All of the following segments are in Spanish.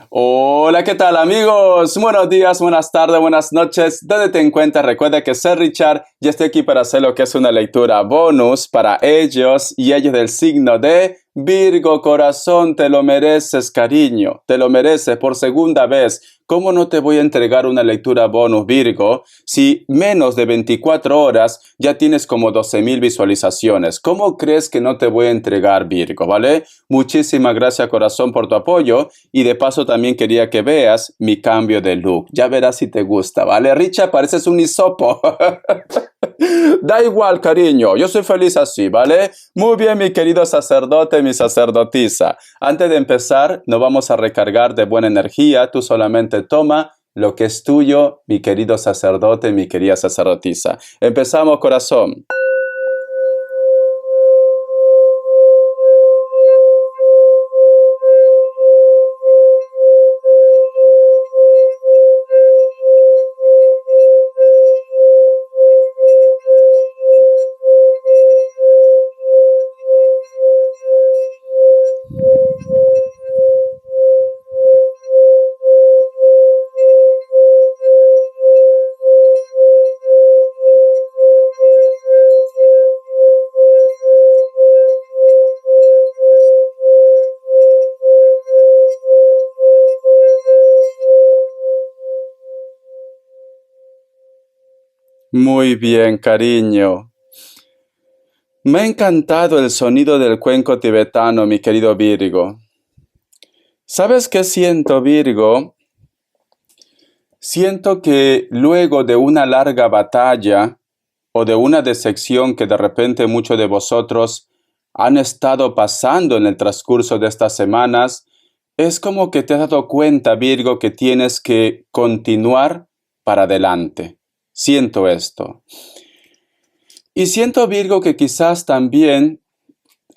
Hola, ¿qué tal amigos? Buenos días, buenas tardes, buenas noches. ¿Dónde te encuentras? Recuerda que soy Richard y estoy aquí para hacer lo que es una lectura bonus para ellos y ellos del signo de Virgo. Corazón, te lo mereces, cariño. Te lo mereces por segunda vez. ¿Cómo no te voy a entregar una lectura bonus, Virgo, si menos de 24 horas ya tienes como 12,000 visualizaciones? ¿Cómo crees que no te voy a entregar, Virgo? ¿Vale? Muchísimas gracias, corazón, por tu apoyo. Y de paso también quería que veas mi cambio de look. Ya verás si te gusta, ¿vale? Richard, pareces un hisopo. Da igual, cariño. Yo soy feliz así, ¿vale? Muy bien, mi querido sacerdote, mi sacerdotisa. Antes de empezar, nos vamos a recargar de buena energía. Tú solamente toma lo que es tuyo, mi querido sacerdote, mi querida sacerdotisa. Empezamos, corazón. Muy bien, cariño. Me ha encantado el sonido del cuenco tibetano, mi querido Virgo. ¿Sabes qué siento, Virgo? Siento que luego de una larga batalla o de una decepción que de repente muchos de vosotros han estado pasando en el transcurso de estas semanas, es como que te has dado cuenta, Virgo, que tienes que continuar para adelante. Siento esto. Y siento, Virgo, que quizás también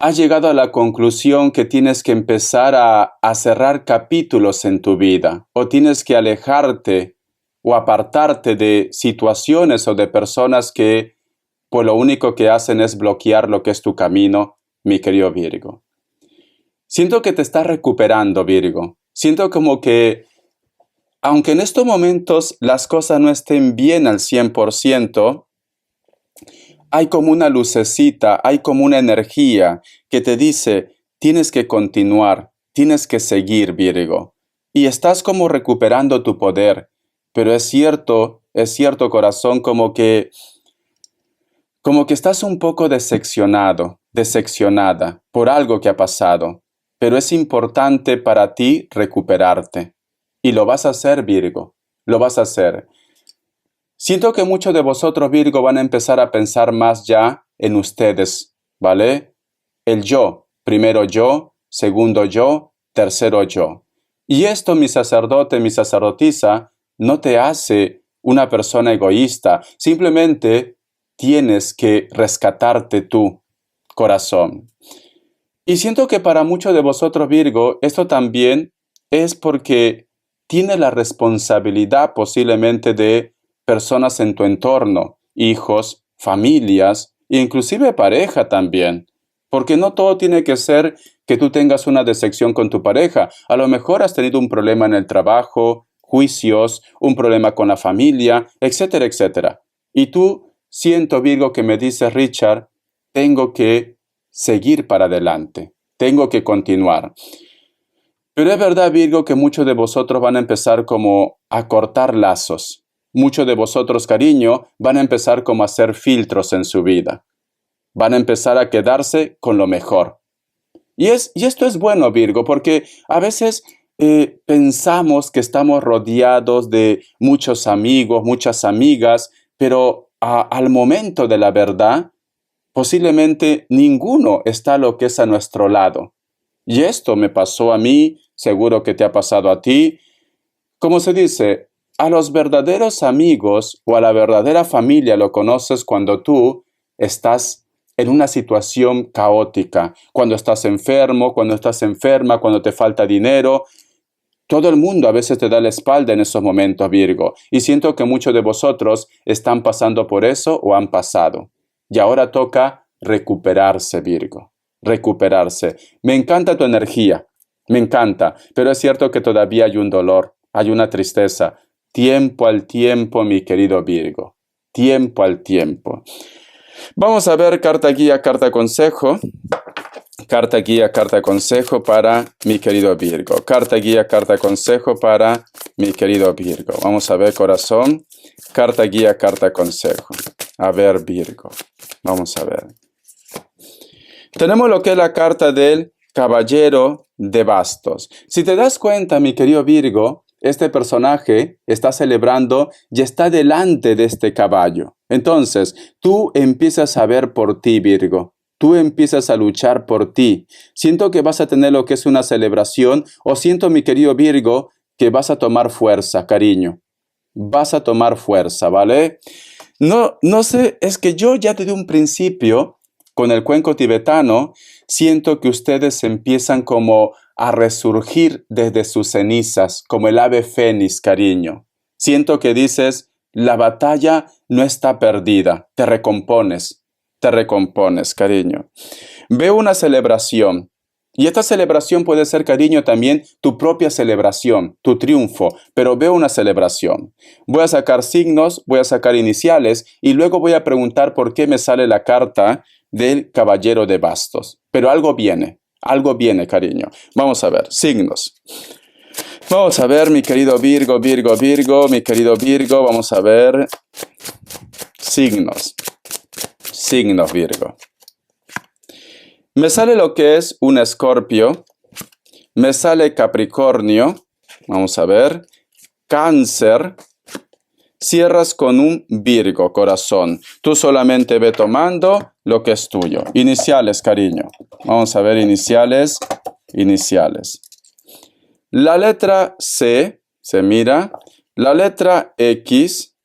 has llegado a la conclusión que tienes que empezar a cerrar capítulos en tu vida, o tienes que alejarte o apartarte de situaciones o de personas que pues lo único que hacen es bloquear lo que es tu camino, mi querido Virgo. Siento que te estás recuperando, Virgo. Siento como que, aunque en estos momentos las cosas no estén bien al 100%, hay como una lucecita, hay como una energía que te dice, tienes que continuar, tienes que seguir, Virgo. Y estás como recuperando tu poder. Pero es cierto, corazón, como que estás un poco decepcionado, decepcionada por algo que ha pasado. Pero es importante para ti recuperarte. Y lo vas a hacer, Virgo. Lo vas a hacer. Siento que muchos de vosotros, Virgo, van a empezar a pensar más ya en ustedes, ¿vale? El yo, primero yo, segundo yo, tercero yo. Y esto, mi sacerdote, mi sacerdotisa, no te hace una persona egoísta. Simplemente tienes que rescatarte tú, corazón. Y siento que para muchos de vosotros, Virgo, esto también es porque tiene la responsabilidad posiblemente de personas en tu entorno, hijos, familias, e inclusive pareja también. Porque no todo tiene que ser que tú tengas una decepción con tu pareja. A lo mejor has tenido un problema en el trabajo, juicios, un problema con la familia, etcétera, etcétera. Y tú, siento, Virgo, que me dices, Richard, tengo que seguir para adelante. Tengo que continuar. Pero es verdad, Virgo, que muchos de vosotros van a empezar como a cortar lazos. Muchos de vosotros, cariño, van a empezar como a hacer filtros en su vida. Van a empezar a quedarse con lo mejor. Y esto es bueno, Virgo, porque a veces pensamos que estamos rodeados de muchos amigos, muchas amigas, pero al momento de la verdad, posiblemente ninguno está lo que es a nuestro lado. Y esto me pasó a mí, seguro que te ha pasado a ti. Como se dice, a los verdaderos amigos o a la verdadera familia lo conoces cuando tú estás en una situación caótica, cuando estás enfermo, cuando estás enferma, cuando te falta dinero. Todo el mundo a veces te da la espalda en esos momentos, Virgo, y siento que muchos de vosotros están pasando por eso o han pasado. Y ahora toca recuperarse, Virgo, recuperarse. Me encanta tu energía, Me encanta, pero es cierto que todavía hay un dolor, hay una tristeza. Tiempo al tiempo, mi querido Virgo. Tiempo al tiempo. Vamos a ver carta guía, carta consejo. Carta guía, carta consejo para mi querido Virgo. Carta guía, carta consejo para mi querido Virgo. Vamos a ver, corazón. Carta guía, carta consejo. A ver, Virgo. Vamos a ver. Tenemos lo que es la carta del Caballero de Bastos. Si te das cuenta, mi querido Virgo, este personaje está celebrando y está delante de este caballo. Entonces, tú empiezas a ver por ti, Virgo. Tú empiezas a luchar por ti. Siento que vas a tener lo que es una celebración, o siento, mi querido Virgo, que vas a tomar fuerza, cariño. Vas a tomar fuerza, ¿vale? No sé, es que yo ya desde un principio, con el cuenco tibetano, siento que ustedes empiezan como a resurgir desde sus cenizas, como el ave fénix, cariño. Siento que dices, la batalla no está perdida, te recompones, cariño. Veo una celebración. Y esta celebración puede ser, cariño, también tu propia celebración, tu triunfo, pero veo una celebración. Voy a sacar signos, voy a sacar iniciales y luego voy a preguntar por qué me sale la carta del Caballero de Bastos. Pero algo viene, cariño. Vamos a ver, signos. Vamos a ver, mi querido Virgo, mi querido Virgo, vamos a ver signos. Signos, Virgo. Me sale lo que es un Escorpio, me sale Capricornio, vamos a ver, Cáncer, cierras con un Virgo, corazón. Tú solamente ve tomando lo que es tuyo. Iniciales, cariño. Vamos a ver iniciales. La letra C, se mira, la letra X,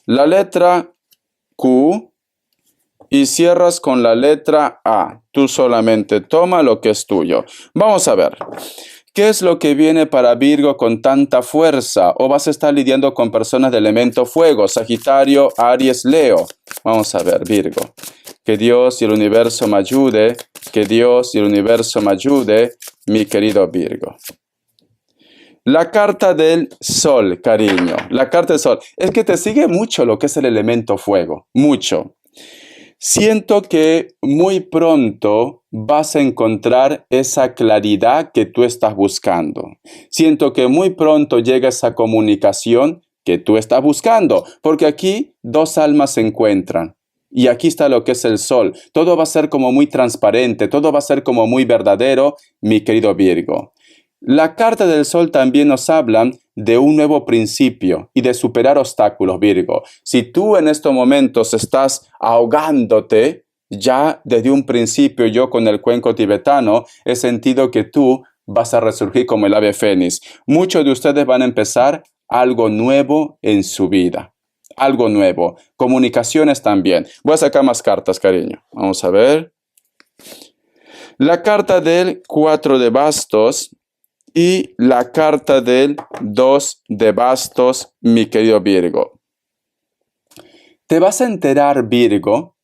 la letra Q, y cierras con la letra A. Tú solamente toma lo que es tuyo. Vamos a ver. ¿Qué es lo que viene para Virgo con tanta fuerza? ¿O vas a estar lidiando con personas de elemento fuego? Sagitario, Aries, Leo. Vamos a ver, Virgo. Que Dios y el universo me ayude. Que Dios y el universo me ayude, mi querido Virgo. La carta del Sol, cariño. La carta del Sol. Es que te sigue mucho lo que es el elemento fuego. Mucho. Siento que muy pronto vas a encontrar esa claridad que tú estás buscando. Siento que muy pronto llega esa comunicación que tú estás buscando, porque aquí dos almas se encuentran. Y aquí está lo que es el Sol. Todo va a ser como muy transparente, todo va a ser como muy verdadero, mi querido Virgo. La carta del Sol también nos habla de un nuevo principio y de superar obstáculos, Virgo. Si tú en estos momentos estás ahogándote, ya desde un principio yo con el cuenco tibetano he sentido que tú vas a resurgir como el ave fénix. Muchos de ustedes van a empezar algo nuevo en su vida. Algo nuevo. Comunicaciones también. Voy a sacar más cartas, cariño. Vamos a ver. La carta del 4 de bastos y la carta del 2 de bastos, mi querido Virgo. Te vas a enterar, Virgo,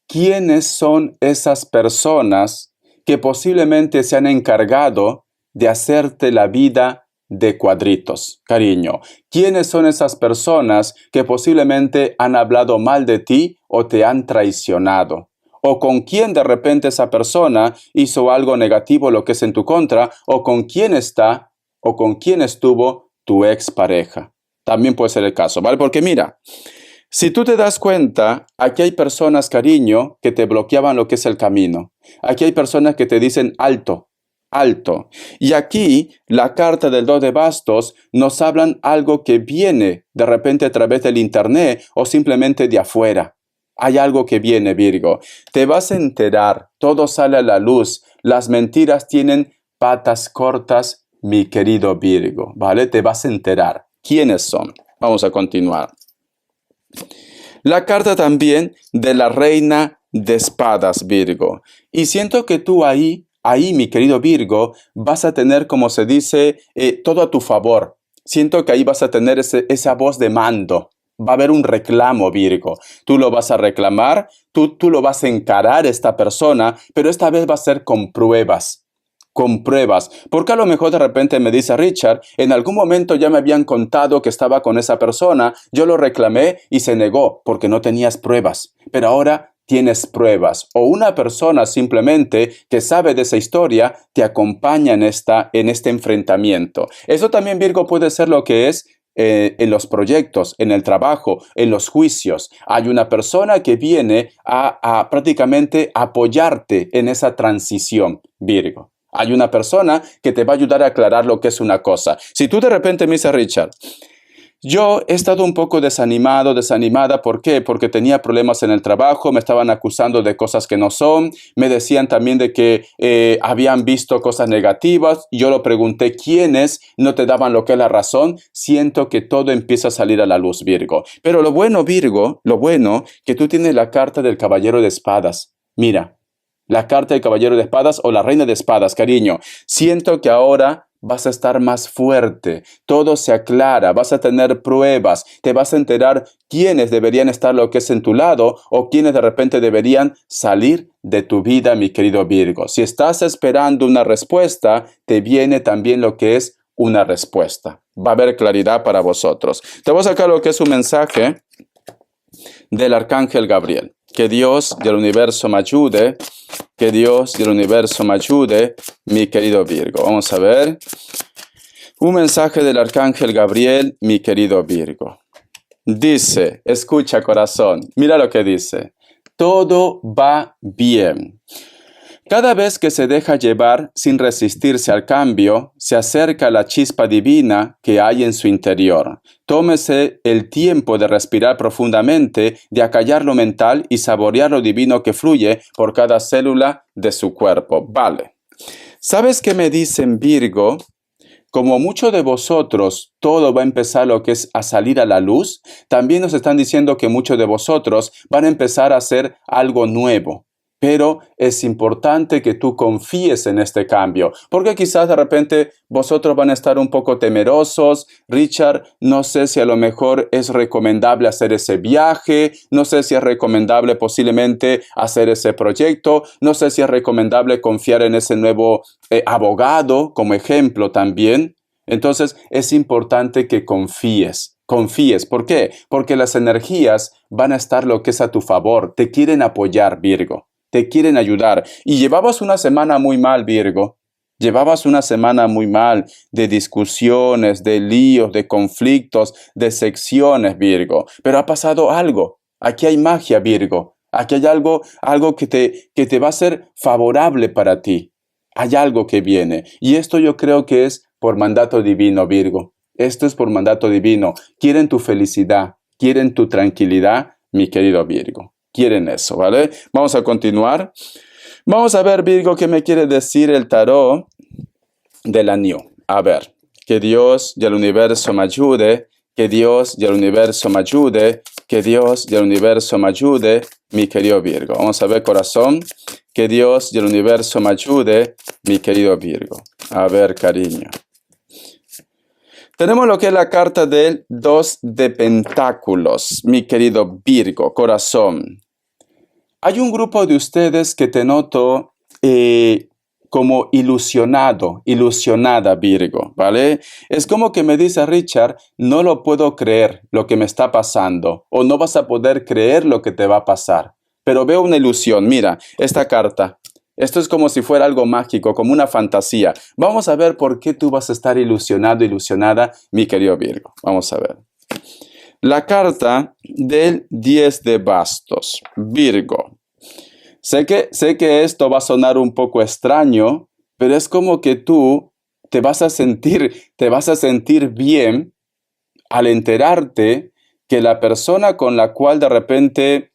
quiénes son esas personas que posiblemente se han encargado de hacerte la vida de cuadritos, cariño. ¿Quiénes son esas personas que posiblemente han hablado mal de ti o te han traicionado? O con quién de repente esa persona hizo algo negativo, lo que es en tu contra, o con quién está, o con quién estuvo tu expareja. También puede ser el caso, ¿vale? Porque mira, si tú te das cuenta, aquí hay personas, cariño, que te bloqueaban lo que es el camino. Aquí hay personas que te dicen alto, alto. Y aquí, la carta del 2 de bastos nos hablan algo que viene de repente a través del internet o simplemente de afuera. Hay algo que viene, Virgo. Te vas a enterar, todo sale a la luz. Las mentiras tienen patas cortas, mi querido Virgo, ¿vale? Te vas a enterar. ¿Quiénes son? Vamos a continuar. La carta también de la reina de espadas, Virgo. Y siento que tú ahí, mi querido Virgo, vas a tener, como se dice, todo a tu favor. Siento que ahí vas a tener esa voz de mando. Va a haber un reclamo, Virgo. Tú lo vas a reclamar, tú lo vas a encarar esta persona, pero esta vez va a ser con pruebas. con pruebas. Porque a lo mejor de repente me dice Richard, en algún momento ya me habían contado que estaba con esa persona, yo lo reclamé y se negó porque no tenías pruebas. Pero ahora tienes pruebas. O una persona simplemente que sabe de esa historia te acompaña en este enfrentamiento. Eso también, Virgo, puede ser lo que es en los proyectos, en el trabajo, en los juicios. Hay una persona que viene a prácticamente apoyarte en esa transición, Virgo. Hay una persona que te va a ayudar a aclarar lo que es una cosa. Si tú de repente me dices, Richard, yo he estado un poco desanimada, ¿por qué? Porque tenía problemas en el trabajo, me estaban acusando de cosas que no son, me decían también de que habían visto cosas negativas, yo lo pregunté quiénes, no te daban lo que es la razón, siento que todo empieza a salir a la luz, Virgo. Pero lo bueno, Virgo, lo bueno, que tú tienes la carta del Caballero de Espadas. Mira, la carta del Caballero de Espadas o la Reina de Espadas, cariño. Siento que ahora vas a estar más fuerte, todo se aclara, vas a tener pruebas, te vas a enterar quiénes deberían estar lo que es en tu lado o quiénes de repente deberían salir de tu vida, mi querido Virgo. Si estás esperando una respuesta, te viene también lo que es una respuesta. Va a haber claridad para vosotros. Te voy a sacar lo que es un mensaje del Arcángel Gabriel. Que Dios y el universo me ayude. Que Dios y el universo me ayude, mi querido Virgo. Vamos a ver. Un mensaje del Arcángel Gabriel, mi querido Virgo. Dice, escucha corazón, mira lo que dice. Todo va bien. Cada vez que se deja llevar sin resistirse al cambio, se acerca la chispa divina que hay en su interior. Tómese el tiempo de respirar profundamente, de acallar lo mental y saborear lo divino que fluye por cada célula de su cuerpo. Vale. ¿Sabes qué me dicen, Virgo? Como muchos de vosotros, todo va a empezar lo que es a salir a la luz, también nos están diciendo que muchos de vosotros van a empezar a hacer algo nuevo. Pero es importante que tú confíes en este cambio, porque quizás de repente vosotros van a estar un poco temerosos. Richard, no sé si a lo mejor es recomendable hacer ese viaje, no sé si es recomendable posiblemente hacer ese proyecto, no sé si es recomendable confiar en ese nuevo abogado como ejemplo también. Entonces es importante que confíes. Confíes. ¿Por qué? Porque las energías van a estar lo que es a tu favor, te quieren apoyar, Virgo. Te quieren ayudar. Y llevabas una semana muy mal, Virgo. Llevabas una semana muy mal de discusiones, de líos, de conflictos, de secciones, Virgo. Pero ha pasado algo. Aquí hay magia, Virgo. Aquí hay algo que te va a ser favorable para ti. Hay algo que viene. Y esto yo creo que es por mandato divino, Virgo. Esto es por mandato divino. Quieren tu felicidad, quieren tu tranquilidad, mi querido Virgo. Quieren eso, ¿vale? Vamos a continuar. Vamos a ver, Virgo, qué me quiere decir el tarot del año. A ver, que Dios y el universo me ayude, que Dios y el universo me ayude, que Dios y el universo me ayude, mi querido Virgo. Vamos a ver, corazón, que Dios y el universo me ayude, mi querido Virgo. A ver, cariño. Tenemos lo que es la carta del 2 de Pentáculos, mi querido Virgo, corazón. Hay un grupo de ustedes que te noto como ilusionado, ilusionada, Virgo, ¿vale? Es como que me dice Richard, no lo puedo creer lo que me está pasando, o no vas a poder creer lo que te va a pasar. Pero veo una ilusión, mira, esta carta. Esto es como si fuera algo mágico, como una fantasía. Vamos a ver por qué tú vas a estar ilusionado, ilusionada, mi querido Virgo. Vamos a ver. La carta del 10 de bastos, Virgo. Sé que esto va a sonar un poco extraño, pero es como que tú te vas a sentir bien al enterarte que la persona con la cual de repente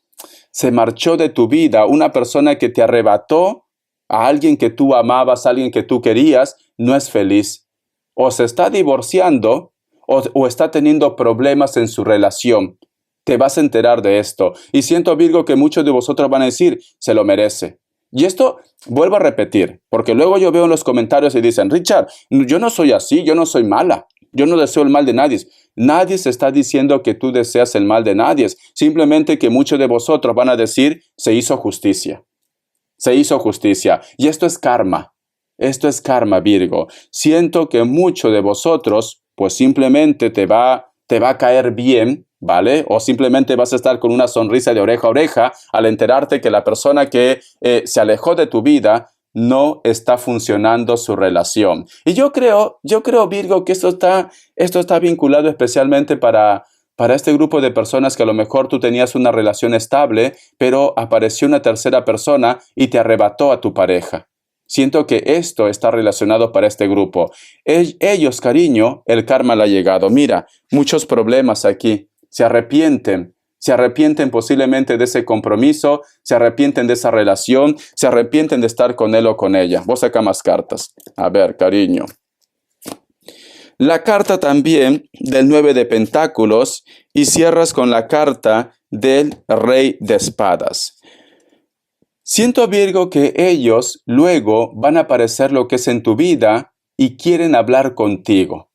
se marchó de tu vida, una persona que te arrebató a alguien que tú amabas, a alguien que tú querías, no es feliz. O se está divorciando o está teniendo problemas en su relación. Te vas a enterar de esto. Y siento, Virgo, que muchos de vosotros van a decir, se lo merece. Y esto vuelvo a repetir, porque luego yo veo en los comentarios y dicen, Richard, yo no soy así, yo no soy mala. Yo no deseo el mal de nadie. Nadie se está diciendo que tú deseas el mal de nadie. Simplemente que muchos de vosotros van a decir, se hizo justicia. Se hizo justicia. Y esto es karma. Esto es karma, Virgo. Siento que muchos de vosotros, pues simplemente te va a caer bien, ¿vale? O simplemente vas a estar con una sonrisa de oreja a oreja al enterarte que la persona que se alejó de tu vida no está funcionando su relación. Y yo creo, Virgo, que esto está vinculado especialmente para este grupo de personas que a lo mejor tú tenías una relación estable, pero apareció una tercera persona y te arrebató a tu pareja. Siento que esto está relacionado para este grupo. Ellos, cariño, el karma le ha llegado. Mira, muchos problemas aquí. Se arrepienten posiblemente de ese compromiso, se arrepienten de esa relación, se arrepienten de estar con él o con ella. Vos saca más cartas. A ver, cariño. La carta también del 9 de Pentáculos y cierras con la carta del Rey de Espadas. Siento, Virgo, que ellos luego van a aparecer lo que es en tu vida y quieren hablar contigo.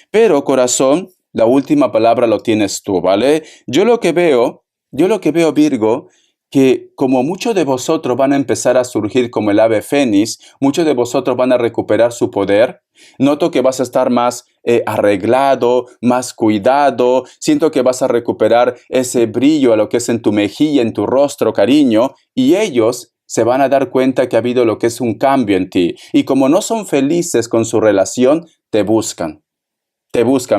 Pero, corazón, la última palabra lo tienes tú, ¿vale? Yo lo que veo, Virgo, que como muchos de vosotros van a empezar a surgir como el ave fénix, muchos de vosotros van a recuperar su poder. Noto que vas a estar más arreglado, más cuidado. Siento que vas a recuperar ese brillo a lo que es en tu mejilla, en tu rostro, cariño. Y ellos se van a dar cuenta que ha habido lo que es un cambio en ti. Y como no son felices con su relación, te buscan.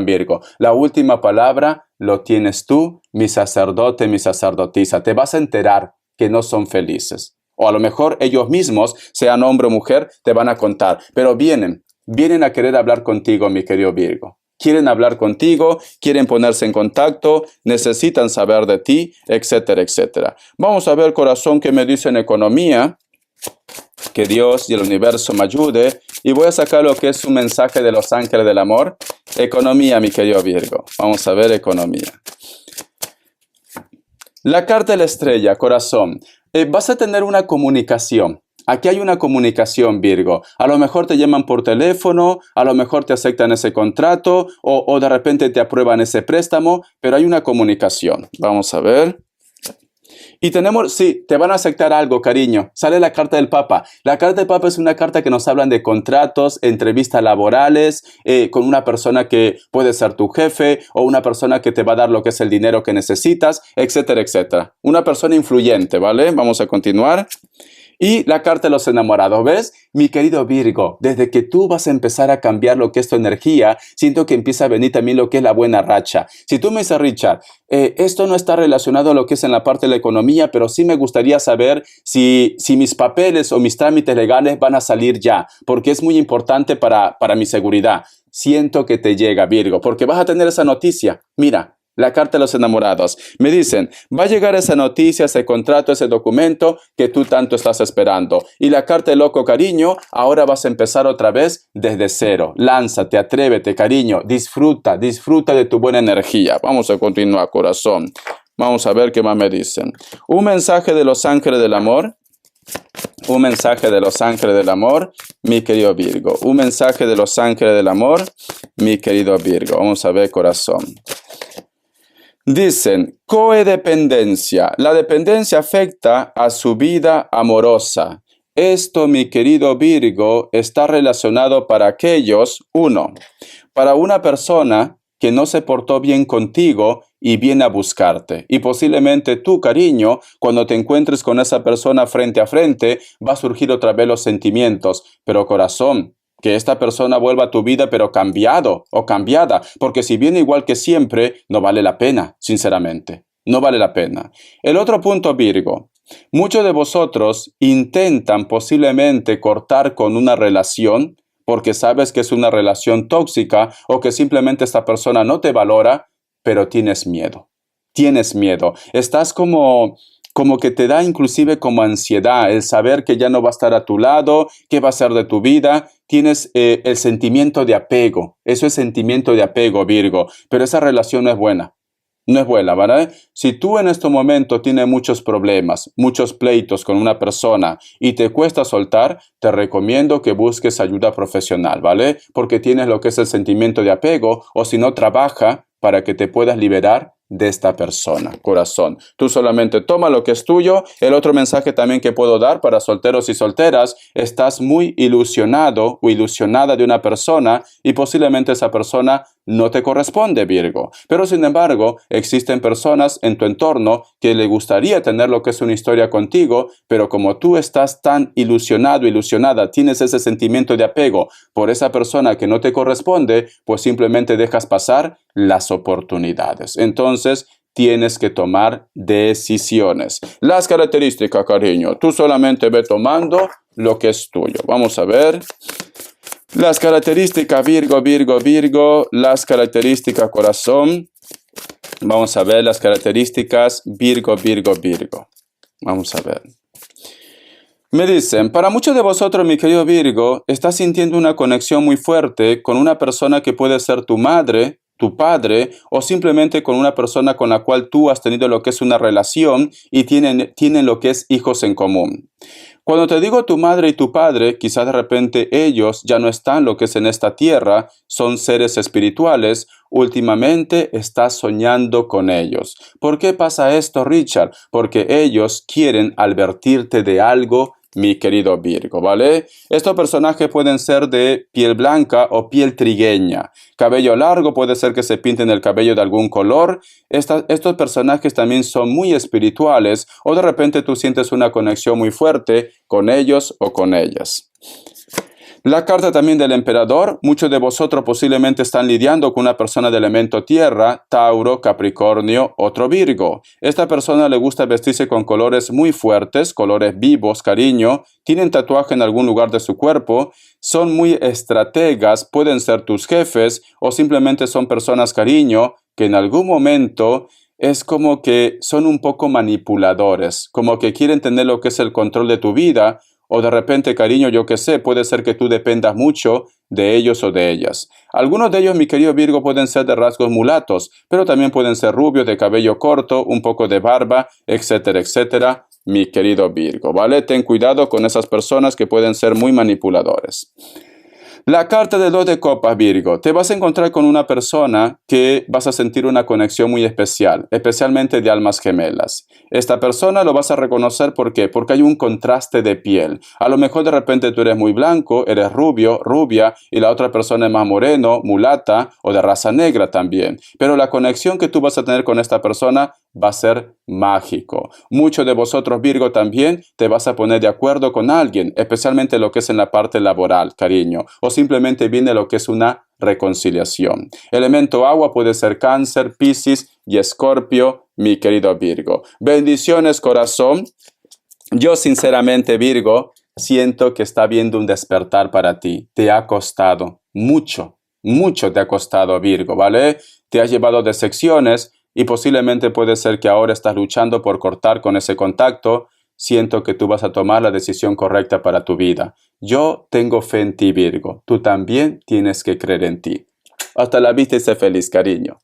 Virgo. La última palabra lo tienes tú, mi sacerdote, mi sacerdotisa. Te vas a enterar que no son felices. O a lo mejor ellos mismos, sean hombre o mujer, te van a contar. Pero vienen a querer hablar contigo, mi querido Virgo. Quieren hablar contigo, quieren ponerse en contacto, necesitan saber de ti, etcétera, etcétera. Vamos a ver, corazón, qué me dice en economía. Que Dios y el universo me ayude. Y voy a sacar lo que es un mensaje de los ángeles del amor. Economía, mi querido Virgo. Vamos a ver economía. La carta de la estrella, corazón. Vas a tener una comunicación. Aquí hay una comunicación, Virgo. A lo mejor te llaman por teléfono, a lo mejor te aceptan ese contrato o de repente te aprueban ese préstamo, pero hay una comunicación. Vamos a ver. Y sí, te van a aceptar algo, cariño. Sale la carta del Papa. La carta del Papa es una carta que nos hablan de contratos, entrevistas laborales, con una persona que puede ser tu jefe o una persona que te va a dar lo que es el dinero que necesitas, etcétera, etcétera. Una persona influyente, ¿vale? Vamos a continuar. Y la carta de los enamorados, ¿ves? Mi querido Virgo, desde que tú vas a empezar a cambiar lo que es tu energía, siento que empieza a venir también lo que es la buena racha. Si tú me dices, Richard, esto no está relacionado a lo que es en la parte de la economía, pero sí me gustaría saber si mis papeles o mis trámites legales van a salir ya, porque es muy importante para mi seguridad. Siento que te llega, Virgo, porque vas a tener esa noticia. Mira. La carta de los enamorados. Me dicen, va a llegar esa noticia, ese contrato, ese documento que tú tanto estás esperando. Y la carta de loco, cariño, ahora vas a empezar otra vez desde cero. Lánzate, atrévete, cariño. Disfruta de tu buena energía. Vamos a continuar, corazón. Vamos a ver qué más me dicen. Un mensaje de los ángeles del amor. Un mensaje de los ángeles del amor, mi querido Virgo. Un mensaje de los ángeles del amor, mi querido Virgo. Vamos a ver, corazón. Dicen, codependencia. La dependencia afecta a su vida amorosa. Esto, mi querido Virgo, está relacionado para aquellos, para una persona que no se portó bien contigo y viene a buscarte. Y posiblemente tú, cariño, cuando te encuentres con esa persona frente a frente, va a surgir otra vez los sentimientos. Pero corazón, que esta persona vuelva a tu vida pero cambiado o cambiada, porque si viene igual que siempre, no vale la pena, sinceramente, no vale la pena. El otro punto, Virgo, muchos de vosotros intentan posiblemente cortar con una relación porque sabes que es una relación tóxica o que simplemente esta persona no te valora, pero tienes miedo, estás como que te da inclusive como ansiedad el saber que ya no va a estar a tu lado, qué va a ser de tu vida. Tienes el sentimiento de apego. Eso es sentimiento de apego, Virgo. Pero esa relación no es buena. No es buena, ¿vale? Si tú en este momento tienes muchos problemas, muchos pleitos con una persona y te cuesta soltar, te recomiendo que busques ayuda profesional, ¿vale? Porque tienes lo que es el sentimiento de apego o si no, trabaja para que te puedas liberar de esta persona, corazón. Tú solamente toma lo que es tuyo. El otro mensaje también que puedo dar para solteros y solteras: estás muy ilusionado o ilusionada de una persona y posiblemente esa persona no te corresponde, Virgo. Pero sin embargo, existen personas en tu entorno que le gustaría tener lo que es una historia contigo, pero como tú estás tan ilusionado, ilusionada, tienes ese sentimiento de apego por esa persona que no te corresponde, pues simplemente dejas pasar las oportunidades. Entonces, tienes que tomar decisiones. Las características, cariño, tú solamente ve tomando lo que es tuyo. Vamos a ver. Las características Virgo, Virgo, Virgo, las características corazón. Vamos a ver las características Virgo, Virgo, Virgo. Vamos a ver. Me dicen, para muchos de vosotros, mi querido Virgo, estás sintiendo una conexión muy fuerte con una persona que puede ser tu madre, tu padre, o simplemente con una persona con la cual tú has tenido lo que es una relación y tienen lo que es hijos en común. Cuando te digo tu madre y tu padre, quizás de repente ellos ya no están lo que es en esta tierra, son seres espirituales. Últimamente estás soñando con ellos. ¿Por qué pasa esto, Richard? Porque ellos quieren advertirte de algo, mi querido Virgo, ¿vale? Estos personajes pueden ser de piel blanca o piel trigueña. Cabello largo, puede ser que se pinten el cabello de algún color. Estos personajes también son muy espirituales, o de repente tú sientes una conexión muy fuerte con ellos o con ellas. La carta también del emperador. Muchos de vosotros posiblemente están lidiando con una persona de elemento tierra, Tauro, Capricornio, otro Virgo. Esta persona le gusta vestirse con colores muy fuertes, colores vivos, cariño. Tienen tatuaje en algún lugar de su cuerpo. Son muy estrategas, pueden ser tus jefes o simplemente son personas, cariño, que en algún momento es como que son un poco manipuladores, como que quieren tener lo que es el control de tu vida. O de repente, cariño, yo qué sé, puede ser que tú dependas mucho de ellos o de ellas. Algunos de ellos, mi querido Virgo, pueden ser de rasgos mulatos, pero también pueden ser rubios, de cabello corto, un poco de barba, etcétera, etcétera, mi querido Virgo, ¿vale? Ten cuidado con esas personas que pueden ser muy manipuladores. La carta de 2 de copas, Virgo. Te vas a encontrar con una persona que vas a sentir una conexión muy especial, especialmente de almas gemelas. Esta persona lo vas a reconocer, ¿por qué? Porque hay un contraste de piel. A lo mejor de repente tú eres muy blanco, eres rubio, rubia, y la otra persona es más moreno, mulata o de raza negra también. Pero la conexión que tú vas a tener con esta persona va a ser mágico. Muchos de vosotros, Virgo, también te vas a poner de acuerdo con alguien, especialmente lo que es en la parte laboral, cariño, o simplemente viene lo que es una reconciliación. Elemento agua puede ser Cáncer, Piscis y Escorpio, mi querido Virgo. Bendiciones, corazón. Yo sinceramente, Virgo, siento que está habiendo un despertar para ti. Te ha costado mucho, mucho te ha costado, Virgo, ¿vale? Te has llevado decepciones y posiblemente puede ser que ahora estás luchando por cortar con ese contacto. Siento que tú vas a tomar la decisión correcta para tu vida. Yo tengo fe en ti, Virgo. Tú también tienes que creer en ti. Hasta la vista y sé feliz, cariño.